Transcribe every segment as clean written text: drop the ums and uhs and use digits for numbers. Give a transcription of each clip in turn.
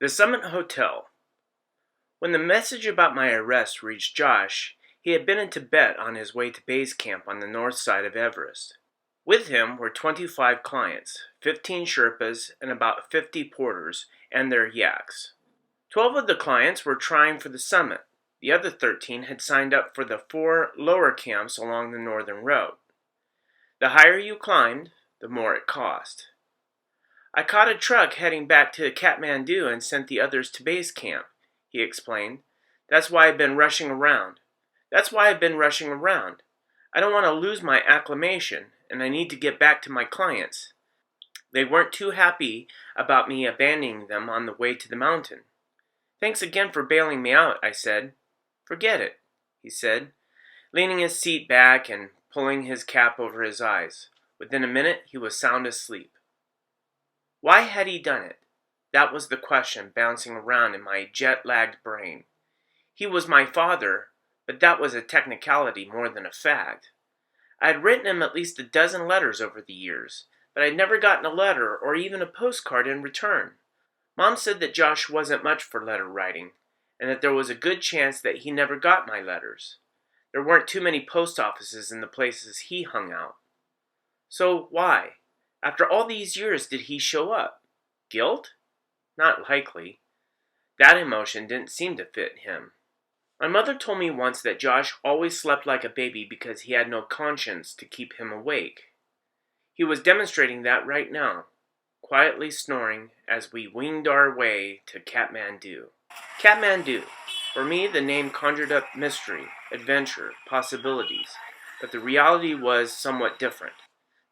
The Summit Hotel. When the message about my arrest reached Josh, he had been in Tibet on his way to base camp on the north side of Everest. With him were 25 clients, 15 Sherpas, and about 50 porters and their yaks. 12 of the clients were trying for the summit. The other 13 had signed up for the 4 lower camps along the northern route. The higher you climbed, the more it cost. I caught a truck heading back to Kathmandu and sent the others to base camp, he explained. That's why I've been rushing around. I don't want to lose my acclimation, and I need to get back to my clients. They weren't too happy about me abandoning them on the way to the mountain. Thanks again for bailing me out, I said. Forget it, he said, leaning his seat back and pulling his cap over his eyes. Within a minute, he was sound asleep. Why had he done it? That was the question bouncing around in my jet-lagged brain. He was my father, but that was a technicality more than a fact. I had written him at least a dozen letters over the years, but I'd never gotten a letter or even a postcard in return. Mom said that Josh wasn't much for letter writing, and that there was a good chance that he never got my letters. There weren't too many post offices in the places he hung out. So why, after all these years, did he show up? Guilt? Not likely. That emotion didn't seem to fit him. My mother told me once that Josh always slept like a baby because he had no conscience to keep him awake. He was demonstrating that right now, quietly snoring as we winged our way to Kathmandu. Kathmandu. For me, the name conjured up mystery, adventure, possibilities, but the reality was somewhat different.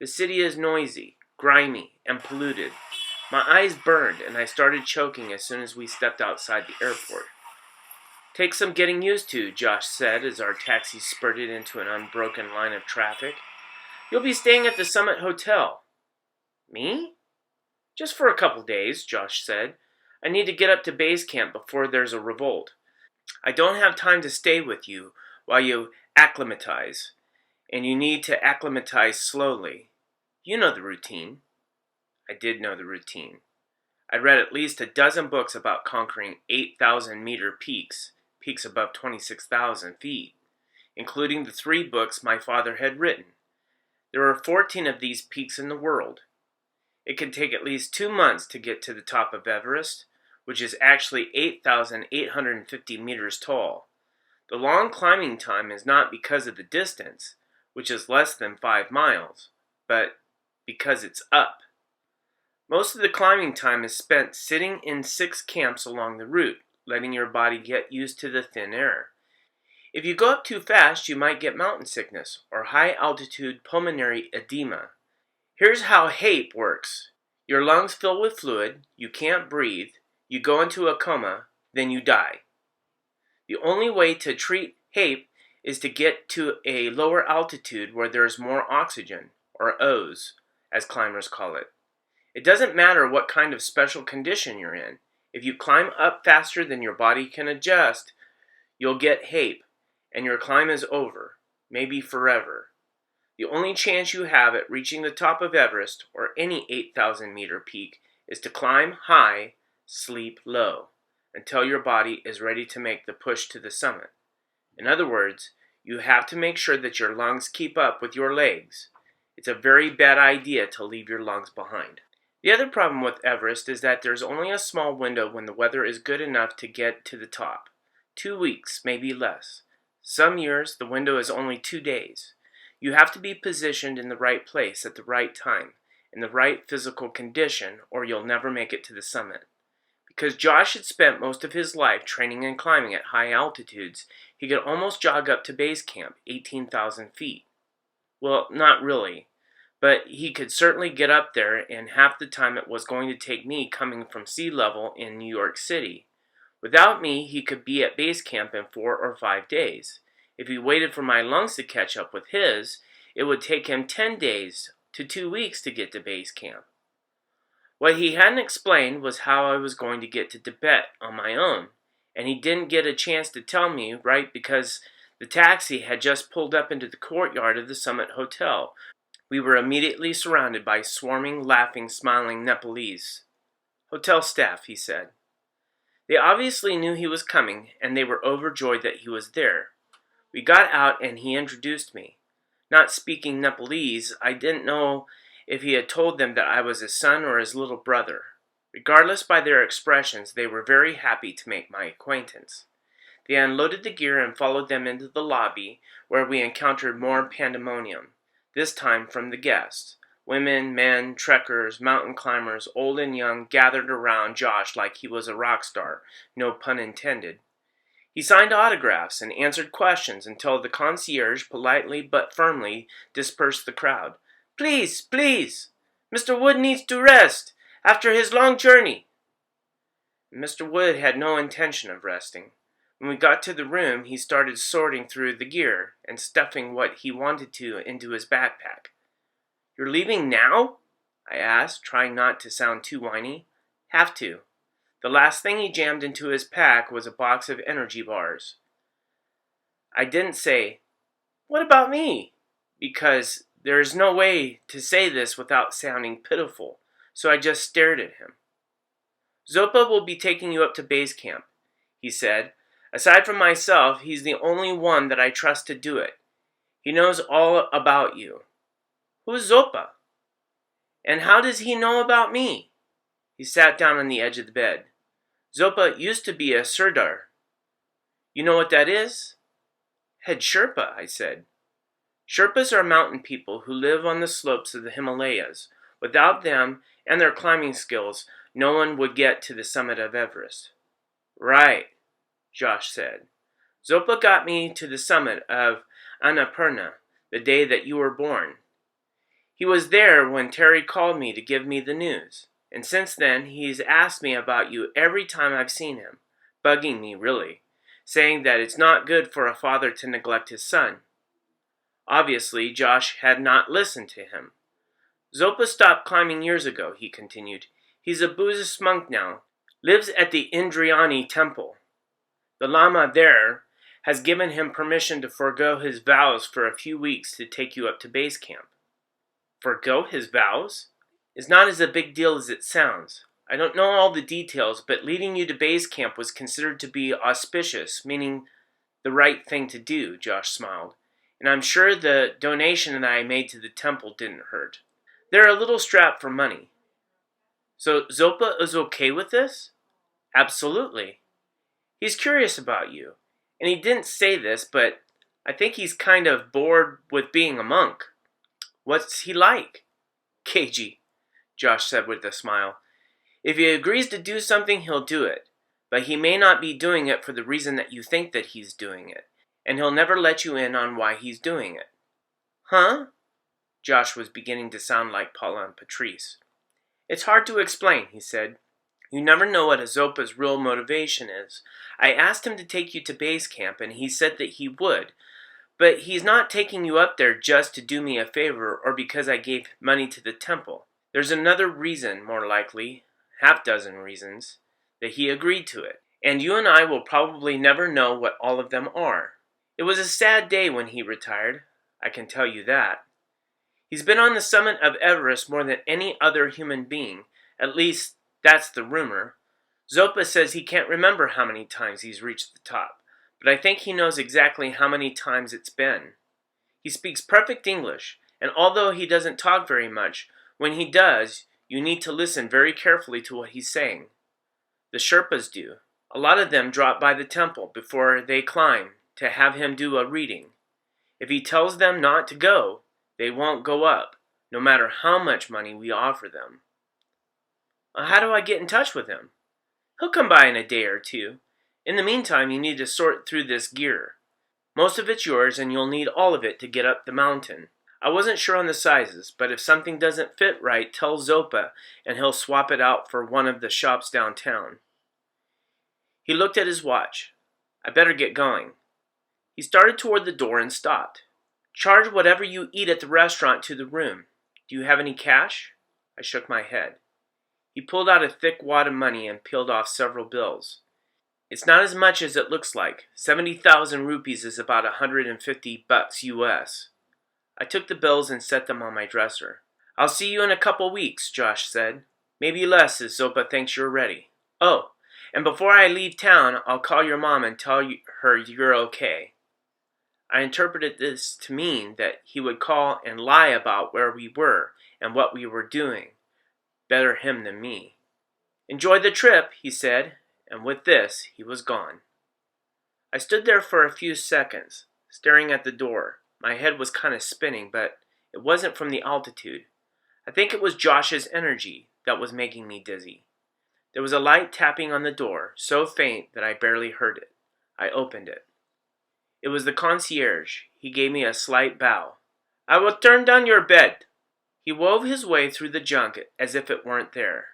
The city is noisy, grimy, and polluted. My eyes burned, and I started choking as soon as we stepped outside the airport. Take some getting used to, Josh said as our taxi spurted into an unbroken line of traffic. You'll be staying at the Summit Hotel. Me? Just for a couple days, Josh said. I need to get up to base camp before there's a revolt. I don't have time to stay with you while you acclimatize, and you need to acclimatize slowly. You know the routine. I did know the routine. I'd read at least a dozen books about conquering 8,000-meter peaks above 26,000 feet, including the 3 books my father had written. There are 14 of these peaks in the world. It can take at least 2 months to get to the top of Everest, which is actually 8,850 meters tall. The long climbing time is not because of the distance, which is less than 5 miles, but because it's up. Most of the climbing time is spent sitting in 6 camps along the route, letting your body get used to the thin air. If you go up too fast, you might get mountain sickness or high-altitude pulmonary edema. Here's how HAPE works. Your lungs fill with fluid, you can't breathe, you go into a coma, then you die. The only way to treat HAPE is to get to a lower altitude where there's more oxygen, or O's, as climbers call it. It doesn't matter what kind of special condition you're in. If you climb up faster than your body can adjust, you'll get HAPE, and your climb is over, maybe forever. The only chance you have at reaching the top of Everest, or any 8,000-meter peak, is to climb high, sleep low, until your body is ready to make the push to the summit. In other words, you have to make sure that your lungs keep up with your legs. It's a very bad idea to leave your lungs behind. The other problem with Everest is that there's only a small window when the weather is good enough to get to the top. 2 weeks, maybe less. Some years, the window is only 2 days. You have to be positioned in the right place at the right time, in the right physical condition, or you'll never make it to the summit. Because Josh had spent most of his life training and climbing at high altitudes, he could almost jog up to base camp, 18,000 feet. Well, not really. But he could certainly get up there in half the time it was going to take me coming from sea level in New York City. Without me, he could be at base camp in 4 or 5 days. If he waited for my lungs to catch up with his, it would take him 10 days to 2 weeks to get to base camp. What he hadn't explained was how I was going to get to Tibet on my own, and he didn't get a chance to tell me, right, because the taxi had just pulled up into the courtyard of the Summit Hotel. We were immediately surrounded by swarming, laughing, smiling Nepalese. Hotel staff, he said. They obviously knew he was coming, and they were overjoyed that he was there. We got out, and he introduced me. Not speaking Nepalese, I didn't know if he had told them that I was his son or his little brother. Regardless by their expressions, they were very happy to make my acquaintance. They unloaded the gear and followed them into the lobby, where we encountered more pandemonium, this time from the guests. Women, men, trekkers, mountain climbers, old and young, gathered around Josh like he was a rock star, no pun intended. He signed autographs and answered questions until the concierge politely but firmly dispersed the crowd. Please, please! Mr. Wood needs to rest after his long journey. Mr. Wood had no intention of resting. When we got to the room, he started sorting through the gear and stuffing what he wanted to into his backpack. You're leaving now? I asked, trying not to sound too whiny. Have to. The last thing he jammed into his pack was a box of energy bars. I didn't say, What about me? Because there is no way to say this without sounding pitiful, so I just stared at him. Zopa will be taking you up to base camp, he said. Aside from myself, he's the only one that I trust to do it. He knows all about you. Who's Zopa? And how does he know about me? He sat down on the edge of the bed. Zopa used to be a Sirdar. You know what that is? Head Sherpa, I said. Sherpas are mountain people who live on the slopes of the Himalayas. Without them and their climbing skills, no one would get to the summit of Everest. Right, Josh said. Zopa got me to the summit of Annapurna the day that you were born. He was there when Terry called me to give me the news, and since then he's asked me about you every time I've seen him, bugging me really, saying that it's not good for a father to neglect his son. Obviously, Josh had not listened to him. Zopa stopped climbing years ago, he continued. He's a Buddhist monk now, lives at the Indriani temple. The Lama there has given him permission to forego his vows for a few weeks to take you up to base camp. Forgo his vows? Is not as a big deal as it sounds. I don't know all the details, but leading you to base camp was considered to be auspicious, meaning the right thing to do, Josh smiled. And I'm sure the donation that I made to the temple didn't hurt. They're a little strapped for money. So Zopa is okay with this? Absolutely. He's curious about you. And he didn't say this, but I think he's kind of bored with being a monk. What's he like? Cagey, Josh said with a smile. If he agrees to do something, he'll do it. But he may not be doing it for the reason that you think that he's doing it. And he'll never let you in on why he's doing it. Huh? Josh was beginning to sound like Paula and Patrice. It's hard to explain, he said. You never know what a Zopa's real motivation is. I asked him to take you to base camp, and he said that he would. But he's not taking you up there just to do me a favor or because I gave money to the temple. There's another reason, more likely, half-dozen reasons, that he agreed to it. And you and I will probably never know what all of them are. It was a sad day when he retired, I can tell you that. He's been on the summit of Everest more than any other human being, at least that's the rumor. Zopa says he can't remember how many times he's reached the top, but I think he knows exactly how many times it's been. He speaks perfect English, and although he doesn't talk very much, when he does, you need to listen very carefully to what he's saying. The Sherpas do. A lot of them drop by the temple before they climb to have him do a reading. If he tells them not to go, they won't go up, no matter how much money we offer them. How do I get in touch with him? He'll come by in a day or two. In the meantime, you need to sort through this gear. Most of it's yours, and you'll need all of it to get up the mountain. I wasn't sure on the sizes, but if something doesn't fit right, tell Zopa, and he'll swap it out for one of the shops downtown. He looked at his watch. I better get going. He started toward the door and stopped. Charge whatever you eat at the restaurant to the room. Do you have any cash? I shook my head. He pulled out a thick wad of money and peeled off several bills. It's not as much as it looks like. 70,000 rupees is about $150 US. I took the bills and set them on my dresser. I'll see you in a couple weeks, Josh said. Maybe less if Zopa thinks you're ready. Oh, And before I leave town, I'll call your mom and tell her you're okay. I interpreted this to mean that he would call and lie about where we were and what we were doing. Better him than me. Enjoy the trip, he said, and with this, he was gone. I stood there for a few seconds, staring at the door. My head was kind of spinning, but it wasn't from the altitude. I think it was Josh's energy that was making me dizzy. There was a light tapping on the door, so faint that I barely heard it. I opened it. It was the concierge. He gave me a slight bow. I will turn down your bed. He wove his way through the junk as if it weren't there.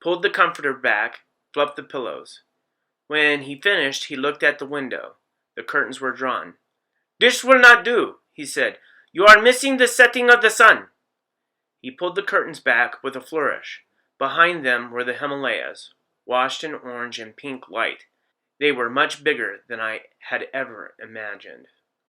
Pulled the comforter back, fluffed the pillows. When he finished, he looked at the window. The curtains were drawn. This will not do, he said. You are missing the setting of the sun. He pulled the curtains back with a flourish. Behind them were the Himalayas, washed in orange and pink light. They were much bigger than I had ever imagined.